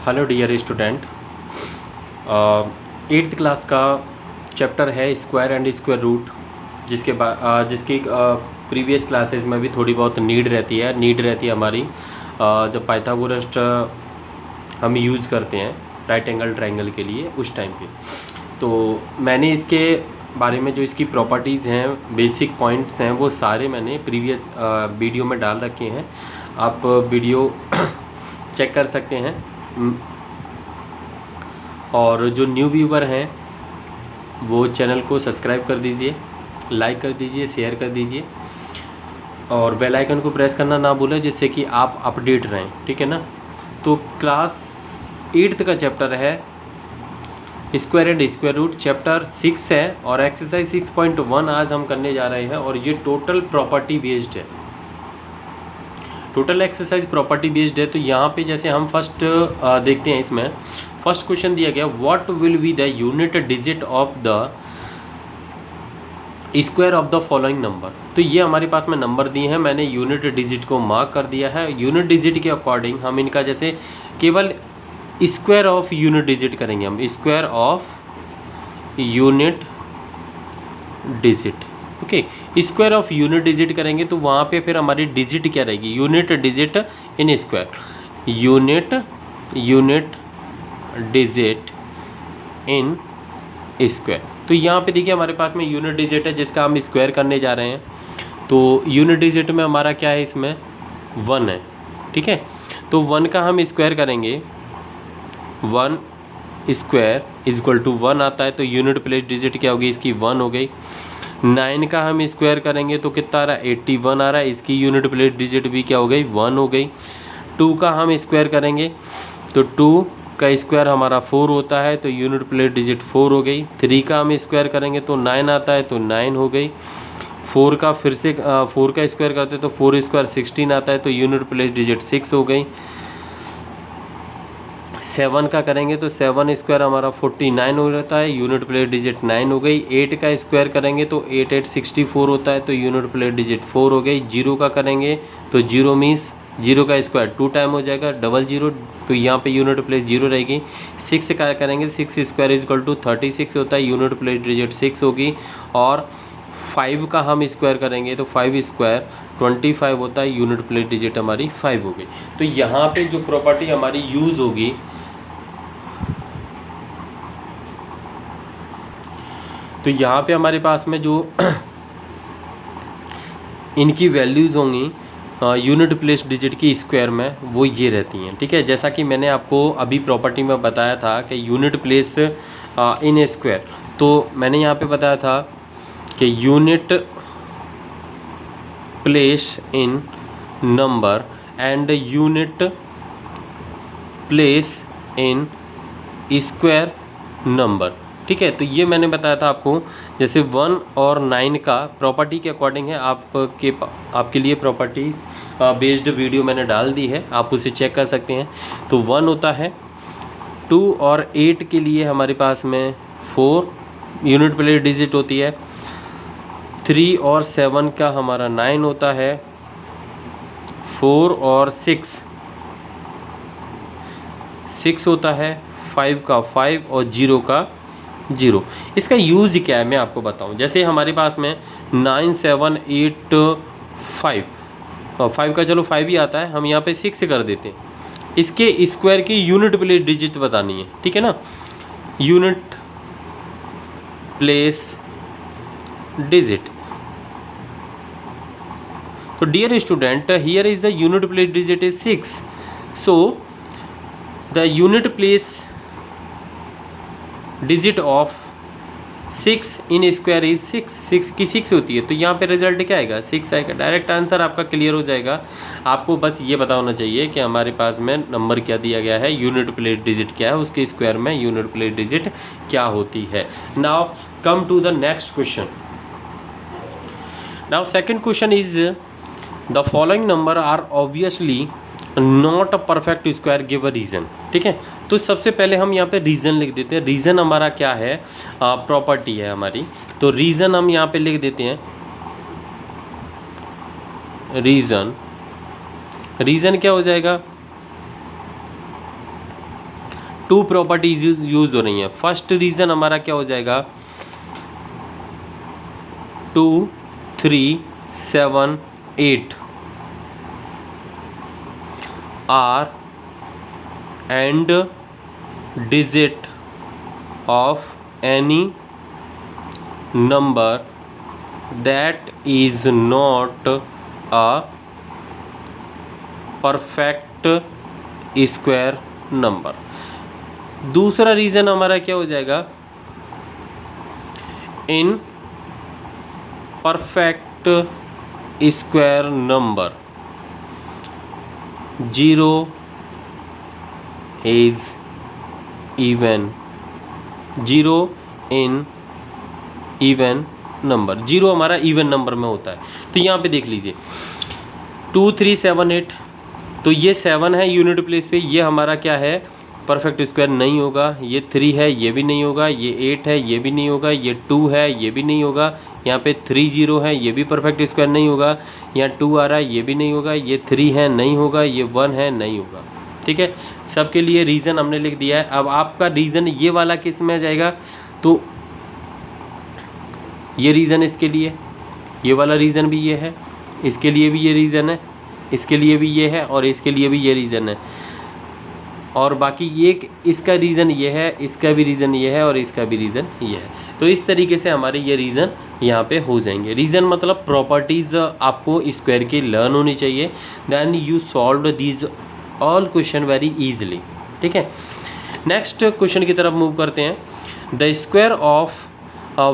Hello dear student, eighth class का chapter है square and square root, जिसकी previous classes में भी थोड़ी बहुत नीड रहती है हमारी, जब पाइथागोरस हम यूज़ करते हैं राइट एंगल ट्रायंगल के लिए उस टाइम पे। तो मैंने इसके बारे में जो इसकी प्रॉपर्टीज़ हैं, बेसिक पॉइंट्स हैं, वो सारे मैंने प्रीवियस वीडियो में डाल रखे हैं। आप वीडियो चेक कर सकते हैं। और जो न्यू व्यूवर हैं वो चैनल को सब्सक्राइब कर दीजिए, लाइक कर दीजिए, शेयर कर दीजिए और बेल आइकन को प्रेस करना ना भूलें, जिससे कि आप अपडेट रहें, ठीक है ना। तो क्लास 8th का चैप्टर है square and square root, chapter 6 है और एक्सरसाइज 6.1 आज हम करने जा रहे हैं। और ये टोटल प्रॉपर्टी बेस्ड है, टोटल एक्सरसाइज प्रॉपर्टी बेस्ड है। तो यहाँ पे जैसे हम फर्स्ट देखते हैं, इसमें फर्स्ट क्वेश्चन दिया गया, what will be the unit digit of the square of the following number. तो ये हमारे पास में नंबर दिए हैं, मैंने यूनिट डिजिट को मार्क कर दिया है। यूनिट डिजिट के अकॉर्डिंग हम इनका जैसे केवल स्क्वायर ऑफ यूनिट डिजिट करेंगे, हम square of unit digit, okay. Square of unit digit करेंगे तो वहाँ पे फिर हमारी डिजिट क्या रहेगी, unit digit in square, unit digit in square. तो यहाँ पे देखिए हमारे पास में यूनिट डिजिट है जिसका हम स्क्वायर करने जा रहे हैं। तो यूनिट डिजिट में हमारा क्या है, इसमें 1 है, ठीक है। तो 1 का हम स्क्वायर करेंगे, 1 स्क्वायर इज इक्वल टू 1 आता है। तो यूनिट प्लेस डिजिट क्या होगी, इसकी 1 हो गई। 9 का हम स्क्वायर करेंगे तो कितना आ रहा है, 81 आ रहा है, इसकी यूनिट प्लेस डिजिट भी क्या हो गई, 1 हो गई। 2 का हम स्क्वायर करेंगे तो 2 का स्क्वायर हमारा 4 होता है, तो यूनिट प्लेस डिजिट 4 हो गई। 3 का हम स्क्वायर करेंगे तो 9 आता है, तो 9 हो गई। 4 का फिर से 4 का स्क्वायर करते तो 4 स्क्वायर 16 आता है, तो यूनिट प्लेस डिजिट 6 हो गई। 7 का करेंगे तो 7 स्क्वायर हमारा 49 हो जाता है, यूनिट प्लेस डिजिट 9 हो गई। 8 का स्क्वायर करेंगे तो 8 8 64 होता है, तो यूनिट प्लेस डिजिट 4 हो गई। 0 का करेंगे तो 0 मीन्स 0 का स्क्वायर 2 टाइम हो जाएगा, 00, तो यहाँ पे यूनिट प्लेस 0 रहेगी। 6 का करेंगे, 6 स्क्वायर इज इक्वल टू 36 होता है, यूनिट प्लेस डिजिट 6 होगी। और 5 का हम स्क्वायर करेंगे तो 5 स्क्वायर 25 होता है, यूनिट प्लेस डिजिट हमारी 5 हो गई। तो यहाँ पे जो प्रॉपर्टी हमारी यूज़ होगी, तो यहाँ पे हमारे पास में जो इनकी वैल्यूज़ होंगी यूनिट प्लेस डिजिट की स्क्वायर में, वो ये रहती हैं, ठीक है। जैसा कि मैंने आपको अभी प्रॉपर्टी में बताया था कि unit place in A square, तो मैंने यहाँ पे बताया था कि unit place in number and unit place in square number, ठीक है। तो ये मैंने बताया था आपको, जैसे 1 और 9 का प्रॉपर्टी के अकॉर्डिंग है, आपके लिए प्रॉपर्टीज़ बेस्ड वीडियो मैंने डाल दी है, आप उसे चेक कर सकते हैं। तो 1 होता है, 2 और 8 के लिए हमारे पास में 4 यूनिट प्लेस डिजिट होती है। 3 और 7 का हमारा 9 होता है। 4 और 6 होता है। 5 का 5 और 0 का 0। इसका यूज़ क्या है मैं आपको बताऊं। जैसे हमारे पास में 9 7 8 5 और 5 का चलो 5 ही आता है, हम यहाँ पे 6 कर देते हैं। इसके स्क्वायर की यूनिट प्लेस डिजिट बतानी है, ठीक है ना, यूनिट प्लेस डिजिट। तो dear student, here is the unit place digit is 6, so the unit place digit of 6 in square is 6, 6 की 6 होती है। तो यहाँ पे रिजल्ट क्या आएगा, 6 आएगा। डायरेक्ट आंसर आपका क्लियर हो जाएगा। आपको बस ये पता होना चाहिए कि हमारे पास में नंबर क्या दिया गया है, यूनिट प्लेस डिजिट क्या है, उसके स्क्वायर में यूनिट प्लेस डिजिट क्या होती है। Now come to the next question. Now second question is the following number are obviously not a perfect square, give a reason, ठीक है। तो सबसे पहले हम यहाँ पे रीज़न लिख देते हैं। रीज़न हमारा क्या है, प्रॉपर्टी है हमारी, तो रीज़न हम यहाँ पे लिख देते हैं। रीज़न क्या हो जाएगा, टू प्रॉपर्टीज यूज हो रही हैं। फर्स्ट रीजन हमारा क्या हो जाएगा, 2 3 7 8 are end digit of any number that is not a perfect square number. दूसरा रीजन हमारा क्या हो जाएगा, in perfect square number 0 is even, 0 in even number, 0 हमारा इवन नंबर में होता है। तो यहाँ पे देख लीजिए 2 3 7 8, तो ये 7 है यूनिट प्लेस पे, ये हमारा क्या है, परफेक्ट स्क्वायर नहीं होगा। ये 3 है, ये भी नहीं होगा। ये 8 है, ये भी नहीं होगा। ये 2 है, ये भी नहीं होगा। यहाँ पे 3 0 है, ये भी परफेक्ट स्क्वायर नहीं होगा। यहाँ 2 आ रहा है, ये भी नहीं होगा। ये 3 है, नहीं होगा। ये 1 है, नहीं होगा। ठीक है, सबके लिए रीज़न हमने लिख दिया है। अब आपका रीज़न ये वाला किस में आ जाएगा, तो ये रीज़न इसके लिए, ये वाला रीज़न भी ये है, इसके लिए भी ये रीज़न है, इसके लिए भी ये है, और इसके लिए भी ये रीज़न है, और बाकी ये इसका रीज़न ये है, इसका भी रीज़न ये है, और इसका भी रीज़न ये है। तो इस तरीके से हमारे ये रीज़न यहाँ पे हो जाएंगे। रीज़न मतलब प्रॉपर्टीज़ आपको स्क्वायर की लर्न होनी चाहिए, then you solve these all question very easily. ठीक है, नेक्स्ट क्वेश्चन की तरफ मूव करते हैं। The square of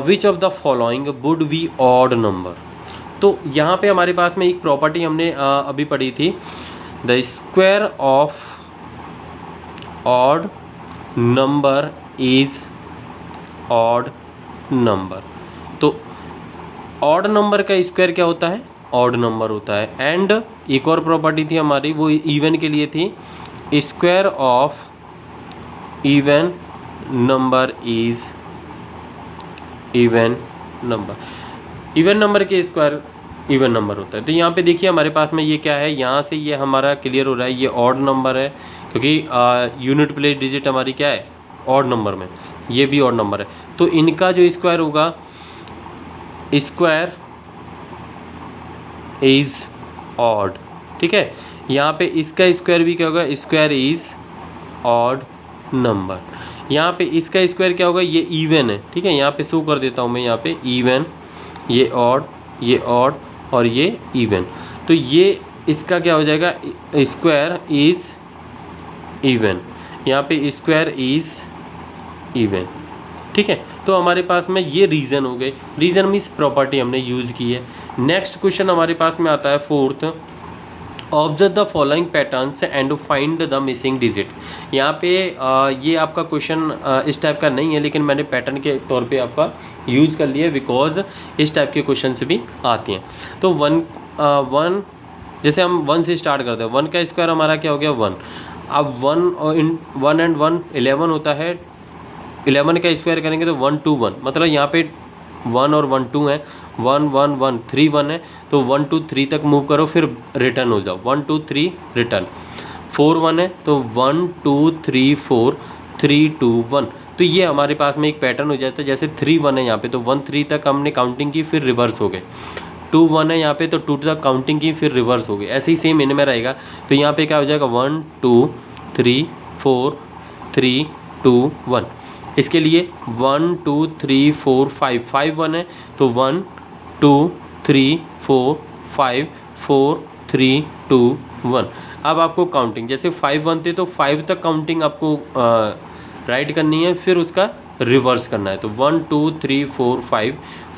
which of the following would be odd number. तो यहाँ पे हमारे पास में एक प्रॉपर्टी हमने अभी पढ़ी थी, the square of odd number is odd number. तो ऑड नंबर का स्क्वायर क्या होता है, ऑड नंबर होता है। एंड एक और प्रॉपर्टी थी हमारी, वो इवन के लिए थी, square of even number is even number. Even number के स्क्वायर इवन नंबर होता है। तो यहाँ पे देखिए हमारे पास में ये क्या है, यहाँ से ये हमारा क्लियर हो रहा है, ये ऑड नंबर है, क्योंकि यूनिट प्लेस डिजिट हमारी क्या है, ऑड नंबर में, ये भी ऑड नंबर है। तो इनका जो स्क्वायर होगा, स्क्वायर इज ऑड। ठीक है, यहाँ पे इसका स्क्वायर भी क्या होगा, स्क्वायर इज ऑड नंबर। यहाँ पे इसका स्क्वायर क्या होगा, ये इवन है। ठीक है, यहाँ पे शो कर देता हूँ मैं, यहाँ पे इवन, ये ऑड, ये ऑड, और ये इवन। तो ये इसका क्या हो जाएगा, स्क्वायर इज इवन, यहाँ पे स्क्वायर इज इवन। ठीक है, तो हमारे पास में ये रीज़न हो गए। रीज़न मीन्स प्रॉपर्टी हमने यूज़ की है। नेक्स्ट क्वेश्चन हमारे पास में आता है fourth, observe the following patterns and find the missing digit. यहाँ पे ये आपका क्वेश्चन इस टाइप का नहीं है, लेकिन मैंने पैटर्न के तौर पे आपका यूज़ कर लिया, बिकॉज इस टाइप के क्वेश्चन भी आते हैं। तो वन जैसे हम 1 से स्टार्ट करते हैं, 1 का स्क्वायर हमारा क्या हो गया, 1। अब 1 एंड 1 11 होता है, 11 का स्क्वायर करेंगे तो 1 2 1, मतलब यहाँ पे 1 और 1 2 है, 1 1 1 3 1 है, तो 1 2 3 तक मूव करो, फिर रिटर्न हो जाओ, 1 2 3 रिटर्न। 4 1 है, तो 1 2 3 4 3 2 1। तो ये हमारे पास में एक पैटर्न हो जाता है। जैसे 3 1 है यहाँ पे, तो 1 3 तक हमने काउंटिंग की, फिर रिवर्स हो गए। 2 1 है यहाँ पे, तो 2 तक काउंटिंग की, फिर रिवर्स हो गए। ऐसे ही सेम इनमें रहेगा। तो यहाँ पे क्या हो जाएगा, 1 2 3 4 3 2 1। इसके लिए 1 2 3 4 5 5 1 है, तो 1 2 3 4 5 4 3 2 1। अब आपको काउंटिंग, जैसे 5 1 थे तो 5 तक काउंटिंग आपको राइट करनी है, फिर उसका रिवर्स करना है। तो 1 2 3 4 5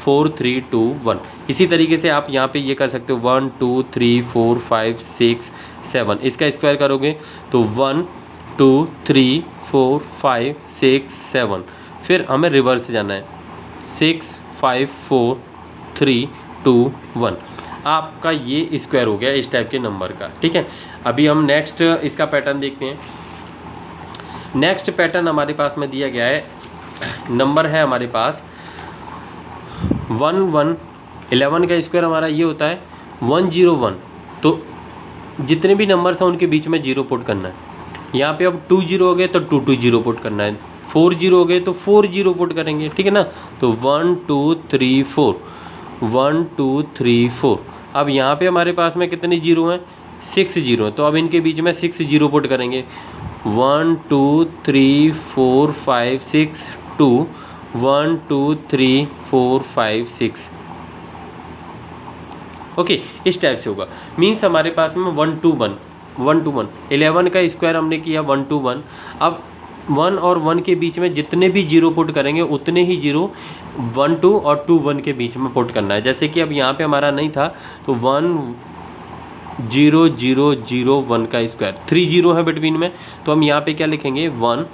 4 3 2 1। इसी तरीके से आप यहाँ पे ये कर सकते हो, 1 2 3 4 5 6 7। इसका स्क्वायर करोगे तो 1 2 3 4 5 6 7। फिर हमें रिवर्स जाना है, 6 5 4 3 2 1। आपका ये स्क्वायर हो गया इस टाइप के नंबर का। ठीक है, अभी हम नेक्स्ट इसका पैटर्न देखते हैं। नेक्स्ट पैटर्न हमारे पास में दिया गया है, नंबर है हमारे पास 1 1। 11 का स्क्वायर हमारा ये होता है 1 0 1। तो जितने भी नंबर्स हैं उनके बीच में 0 पुट करना है। यहाँ पे अब 2 0 हो गए तो 2 2 0 पुट करना है, 4 0 हो गए तो 4 0 पुट करेंगे, ठीक है ना। तो 1 2 3 4, 1 2 3 4। अब यहाँ पे हमारे पास में कितने जीरो हैं, 6 जीरो हैं, तो अब इनके बीच में 6 जीरो पुट करेंगे। 1 2 3 4 5 6 2, 1 2 3 4 5 6। ओके, इस टाइप से होगा। मीन्स हमारे पास में 1 2 1 1 2 1, 11 का स्क्वायर हमने किया 1 2 1। अब 1 और 1 के बीच में जितने भी जीरो पुट करेंगे उतने ही जीरो 1 2 और 2 1 के बीच में पुट करना है। जैसे कि अब यहाँ पे हमारा नहीं था तो 1 0 0 0 1 का स्क्वायर, 3 जीरो है बिटवीन में, तो हम यहाँ पे क्या लिखेंगे 1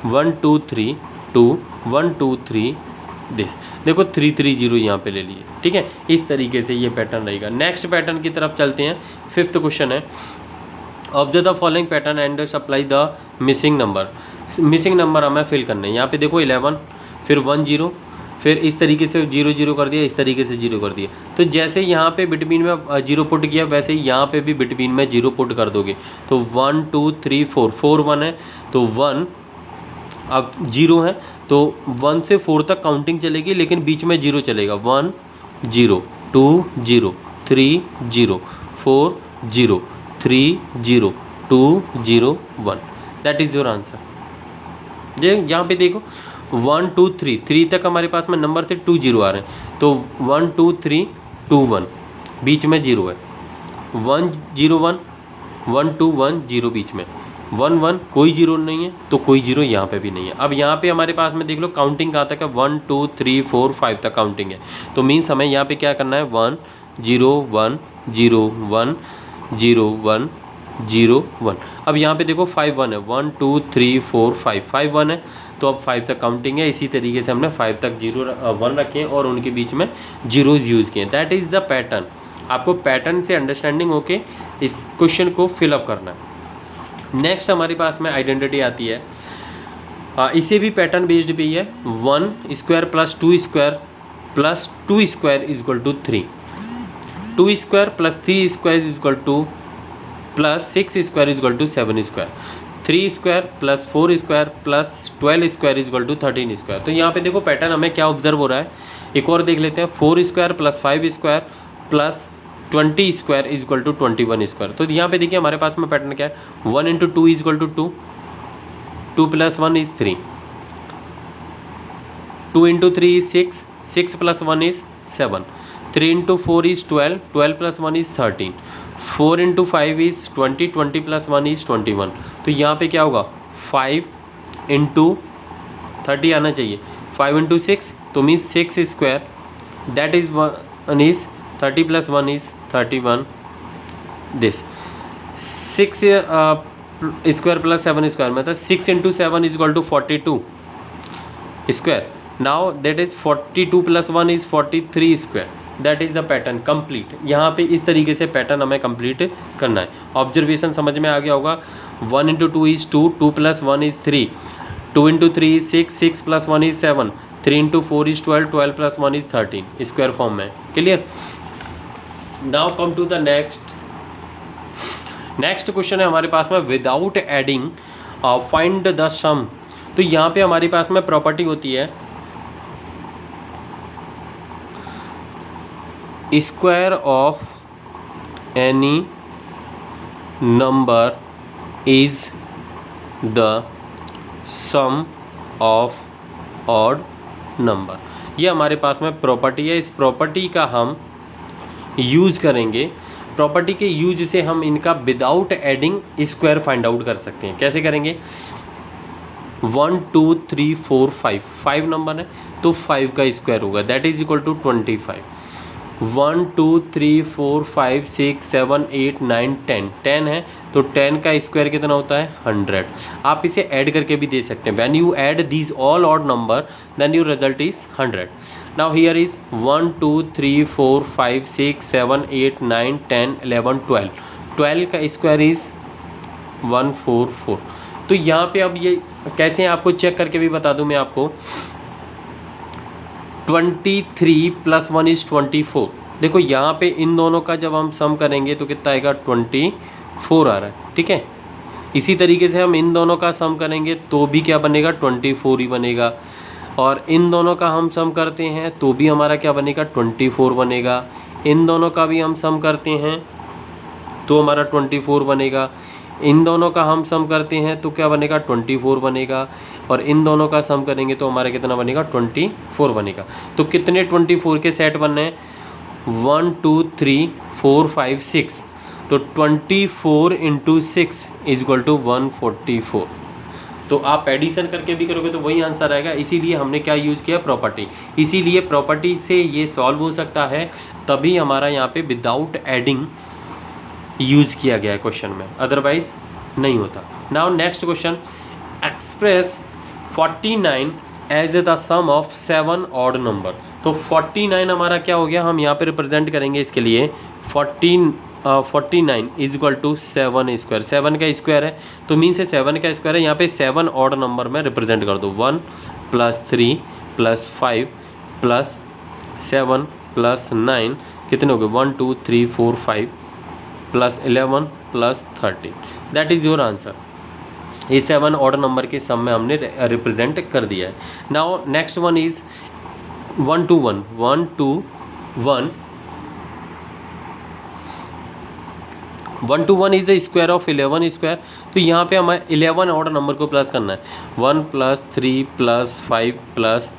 1 2 3 2 1 2 3 दिस। देखो 3 3 0 यहाँ पे ले लिए, ठीक है। इस तरीके से ये पैटर्न रहेगा। नेक्स्ट पैटर्न की तरफ चलते हैं। 5th क्वेश्चन है, observe the following pattern and supply the missing number. Missing number हमें फिल करने हैं। यहाँ पे देखो 11, फिर 1 0, फिर इस तरीके से 0 0 कर दिया, इस तरीके से 0 कर दिया। तो जैसे यहाँ पे बिटवीन में 0 पुट किया वैसे ही यहाँ पे भी बिटवीन में 0 पुट कर दोगे। तो 1 2 3 4, 4 1 है तो 1, अब 0 है तो 1 से 4 तक काउंटिंग चलेगी, लेकिन बीच में 0 चलेगा। 1 0 2 0 3 0 4 0 3 0 2 0 1, दैट इज़ योर आंसर। ये यहाँ पे देखो 1 2 3, 3 तक हमारे पास में नंबर थे, 2 0 आ रहे हैं, तो 1 2 3 2 1, बीच में 0 है। 1 0 1 1 2 1 0 बीच में, 1 1 कोई 0 नहीं है तो कोई 0 यहाँ पे भी नहीं है। अब यहाँ पे हमारे पास में देख लो काउंटिंग कहाँ तक है, 1 2 3 4 5 तक काउंटिंग है। तो मीन्स हमें यहाँ पे क्या करना है, 1 0 1 0 1 0 1 0 1। अब यहाँ पे देखो 5 1 है, 1 2 3 4 5, 5 1 है तो अब 5 तक काउंटिंग है। इसी तरीके से हमने 5 तक 1 रखे हैं और उनके बीच में जीरोज यूज़ किए। That is the pattern. आपको पैटर्न से अंडरस्टैंडिंग होके इस क्वेश्चन को फिलअप करना है। नेक्स्ट हमारे पास में आइडेंटिटी आती है, इसे भी पैटर्न बेस्ड पे ही है। 1 square plus 2 square plus 2 square is equal to 3, 2 square plus 3 square is equal to plus 6 square is equal to 7 square, 3 square plus 4 square plus 12 square is equal to 13 square. तो यहाँ पे देखो pattern हमें क्या observe हो रहा है, एक और देख लेते हैं। 4 square plus 5 square plus 20 square is equal to 21 square. तो यहाँ पे देखिए हमारे पास में पैटर्न क्या है, 1 into 2 is equal to 2, 2 plus 1 is 3, 2 into 3 is 6, 6 plus 1 is 7, 3 into 4 is 12, 12 plus 1 is 13, 4 into 5 is 20, 20 plus 1 is 21। तो यहाँ पे क्या होगा, 5 इंटू 30 आना चाहिए, 5 इंटू 6 तो means 6 square, that is 1 is 30 plus 1 is 31, this 6 square plus 7 square मतलब 6 into 7 is equal to 42 square. Now that is 42 plus 1 is 43 square, that is the pattern complete. यहाँ पे इस तरीके से पैटर्न हमें कंप्लीट करना है। ऑब्जर्वेशन समझ में आ गया होगा। 1 into 2 is 2, 2 plus 1 is 3, 2 into 3 is 6, 6 plus 1 is 7, 3 into 4 is 12, 12 plus 1 is 13 square form में। Clear. Now come to the next question है हमारे पास में, without adding find the sum. तो यहाँ पे हमारे पास में प्रॉपर्टी होती है square of any number is the sum of odd number. ये हमारे पास में प्रॉपर्टी है। इस प्रॉपर्टी का हम यूज़ करेंगे। प्रॉपर्टी के यूज से हम इनका without adding square find out कर सकते हैं। कैसे करेंगे, 1 2 3 4 5, 5 नंबर है तो 5 का स्क्वायर होगा, दैट इज इक्वल टू 25। 1 2 3 4 5 6 7 8 9 10, 10 है तो 10 का स्क्वायर कितना होता है, 100। आप इसे ऐड करके भी दे सकते हैं। When you add these all odd number then your result is 100। Now here is 1 2 3 4 5 6 7 8 9 10 11 12, 12 का स्क्वायर इज 144। तो यहाँ पे अब ये कैसे हैं आपको चेक करके भी बता दूं मैं आपको। 23 प्लस 1 इज 24। देखो यहाँ पे इन दोनों का जब हम सम करेंगे तो कितना आएगा, 24 आ रहा है। ठीक है, इसी तरीके से हम इन दोनों का सम करेंगे तो भी क्या बनेगा 24 ही बनेगा, और इन दोनों का हम सम करते हैं तो भी हमारा क्या बनेगा 24 बनेगा, इन दोनों का भी हम सम करते हैं तो हमारा 24 बनेगा, इन दोनों का हम सम करते हैं तो क्या बनेगा 24 बनेगा, और इन दोनों का सम करेंगे तो हमारा कितना बनेगा 24 बनेगा। तो कितने 24 के सेट बनने हैं 1 2 3 4 5 6, तो 24 इंटू 6 इज इक्वल टू 144। तो आप एडिशन करके भी करोगे तो वही आंसर आएगा, इसीलिए हमने क्या यूज़ किया प्रॉपर्टी, इसीलिए प्रॉपर्टी से ये सॉल्व हो सकता है, तभी हमारा यहाँ पे विदाउट एडिंग यूज़ किया गया है क्वेश्चन में, अदरवाइज नहीं होता। Now next question, express 49 as the sum of 7 odd number. तो 49 हमारा क्या हो गया, हम यहाँ पे रिप्रेजेंट करेंगे इसके लिए 49 इज इक्वल टू 7 स्क्वायर, 7 का स्क्वायर है तो मीन से 7 का स्क्वायर है, यहाँ पे 7 ऑड नंबर में रिप्रेजेंट कर दो, 1 + 3 + 5 + 7 + 9 कितने हो गए 1 2 3 4 5 + 11 + 13, दैट इज़ योर आंसर। ये 7 ऑड नंबर के सम में हमने रिप्रेजेंट कर दिया है। Now next one is 1 to 1, 1 to 1, 1 to 1 is the square of 11 square. तो यहाँ पे हमें 11 ऑड नंबर को प्लस करना है, 1 + 3 + 5 +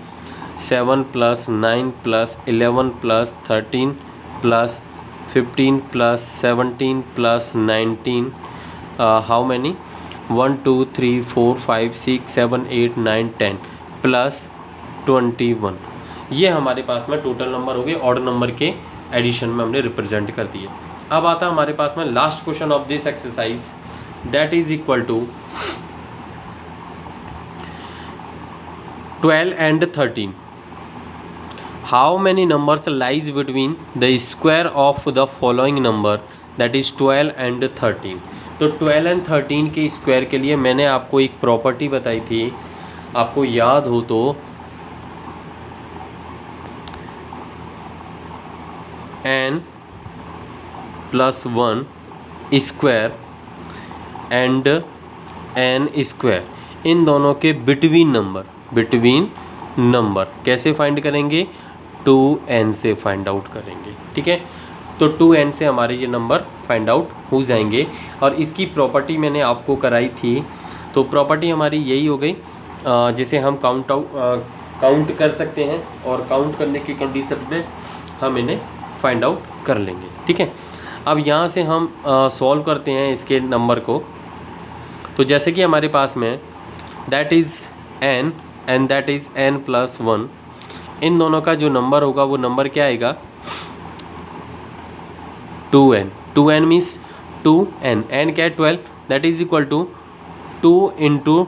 7 + 9 + 11 + 13 + 15 + 17 + 19, हाउ मैनी 1 2 3 4 5 6 7 8 9 10 + 21, ये हमारे पास में टोटल नंबर हो गए, ऑड नंबर के एडिशन में हमने रिप्रेजेंट कर दिए। अब आता है हमारे पास में last question of this exercise, that is equal to 12 and 13, how many numbers lies between the square of the following number, that is 12 and 13। तो 12 and 13 के स्क्वायर के लिए मैंने आपको एक प्रॉपर्टी बताई थी, आपको याद हो तो n + 1 square and n square, इन दोनों के बिटवीन नंबर कैसे फाइंड करेंगे 2n से फाइंड आउट करेंगे, ठीक है। तो 2n से हमारे ये नंबर फाइंड आउट हो जाएंगे, और इसकी प्रॉपर्टी मैंने आपको कराई थी। तो प्रॉपर्टी हमारी यही हो गई, जिसे हम काउंट कर सकते हैं, और काउंट करने की कंडीशन में हम इन्हें फाइंड आउट कर लेंगे, ठीक है। अब यहाँ से हम सॉल्व करते हैं इसके नंबर को। तो जैसे कि हमारे पास में that is n and that is n + 1, इन दोनों का जो नंबर होगा वो नंबर क्या आएगा 2n, 2n means 2n, n क्या है 12, that is equal to 2 ×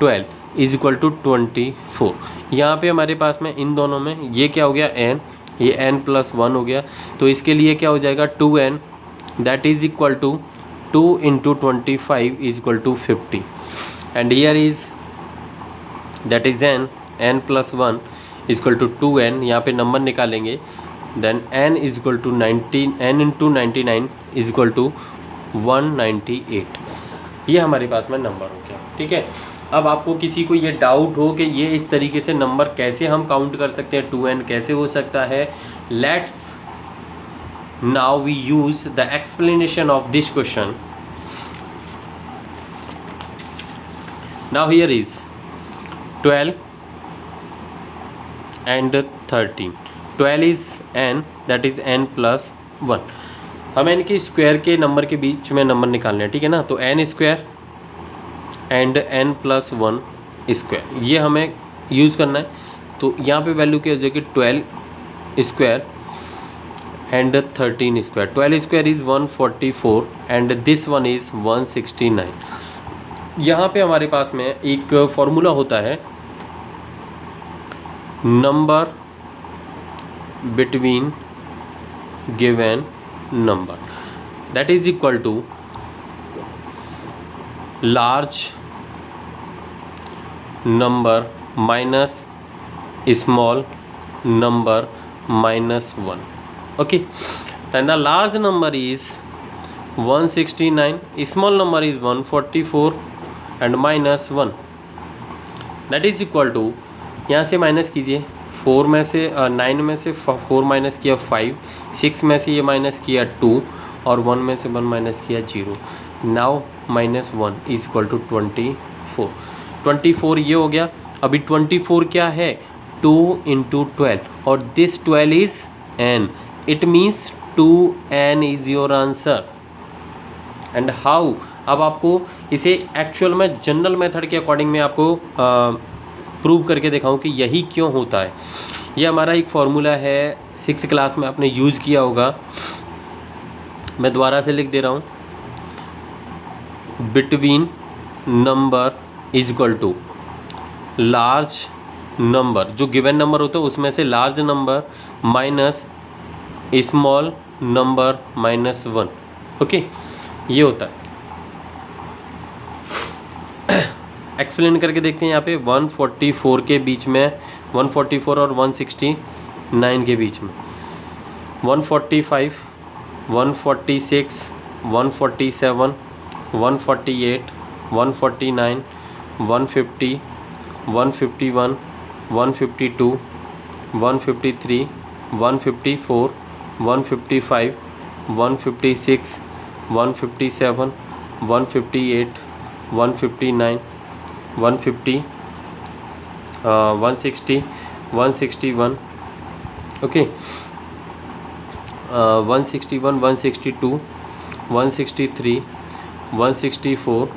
12 is equal to 24। यहाँ पे हमारे पास में इन दोनों में ये क्या हो गया n, ये n + 1 हो गया, तो इसके लिए क्या हो जाएगा 2n, that is equal to 2 × 25 is equal to 50, and here is that is n + 1 is equal to 2n, यहाँ पे नंबर निकालेंगे, then n is equal to 19, n × 99 is equal to 198, ये हमारे पास में नंबर हो गया, ठीक है। अब आपको किसी को ये डाउट हो कि ये इस तरीके से नंबर कैसे हम काउंट कर सकते हैं, 2n कैसे हो सकता है, let's now we use the explanation of this question. Now here is 12 and 13, 12 is n, that is n + 1, हमें इनके स्क्वायर के नंबर के बीच में नंबर निकालने हैं, ठीक है ना। तो n square and n + 1 square, ये हमें यूज़ करना है। तो यहाँ पे वैल्यू क्या हो जाएगी 12 square and 13 square, 12 square is 144 and this one is 169। यहाँ पे हमारे पास में एक फॉर्मूला होता है, number between given number, that is equal to large number minus small number -1, okay, then the large number is 169, small number is 144 and minus 1 that is equal to, यहाँ से माइनस कीजिए, 4 में से 9 में से 4 माइनस किया 5, 6 में से ये माइनस किया 2 और 1 में से 1 माइनस किया 0. Now minus 1 is equal to 24. 24 ये हो गया. अभी 24 क्या है, 2 इंटू 12 और this 12 is n. It means 2n is your answer. And how, अब आपको इसे एक्चुअल में जनरल मेथड के अकॉर्डिंग मैं आपको प्रूव करके दिखाऊं कि यही क्यों होता है. ये हमारा एक फॉर्मूला है, 6th क्लास में आपने यूज़ किया होगा. मैं दोबारा से लिख दे रहा हूँ. Between number is equal to large number, जो गिवन नंबर होता है उसमें से large number minus small number minus 1. Okay, ये होता है. एक्सप्लेन करके देखते हैं. यहाँ पे 144 के बीच में, 144 और 169 के बीच में 145, 146, 147, 148, 149, 150, 151, 152, 153, 154, 155, 156, 157, 158, 159, 150, 160, 161, okay, 161, 162, 163, 164,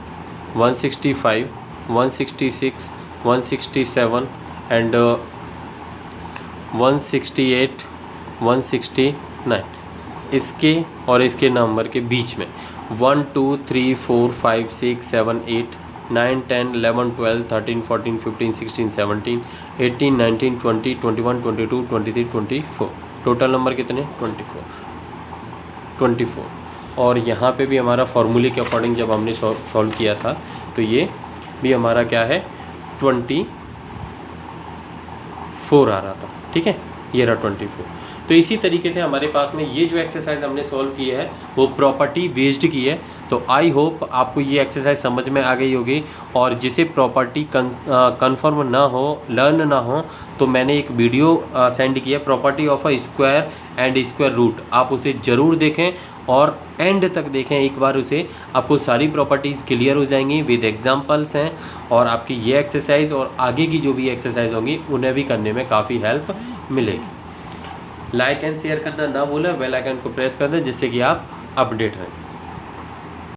165, 166, 167 and 168, 169. इसके और इसके नंबर के बीच में 1 2 3 4 5 6 7 8 9 10 11 12 13 14 15 16 17 18 19 20 21 22 23 24. टोटल नंबर कितने, 24. और यहाँ पे भी हमारा फॉर्मूले के अकॉर्डिंग जब हमने सॉल्व किया था तो ये भी हमारा क्या है, 24 आ रहा था. ठीक है, ये रहा 24. तो इसी तरीके से हमारे पास में ये जो एक्सरसाइज हमने सॉल्व की है वो प्रॉपर्टी बेस्ड की है. तो आई होप आपको ये एक्सरसाइज समझ में आ गई होगी. और जिसे प्रॉपर्टी कन्फर्म ना हो, लर्न ना हो, तो मैंने एक वीडियो सेंड किया, property of a square and square root. आप उसे ज़रूर देखें और एंड तक देखें एक बार उसे. आपको सारी प्रॉपर्टीज़ क्लियर हो जाएंगी विद एग्जांपल्स हैं. और आपकी ये एक्सरसाइज और आगे की जो भी एक्सरसाइज होंगी उन्हें भी करने में काफ़ी हेल्प मिलेगी. लाइक एंड शेयर करना ना भूलें, बेल आइकन को प्रेस कर दें जिससे कि आप अपडेट रहें.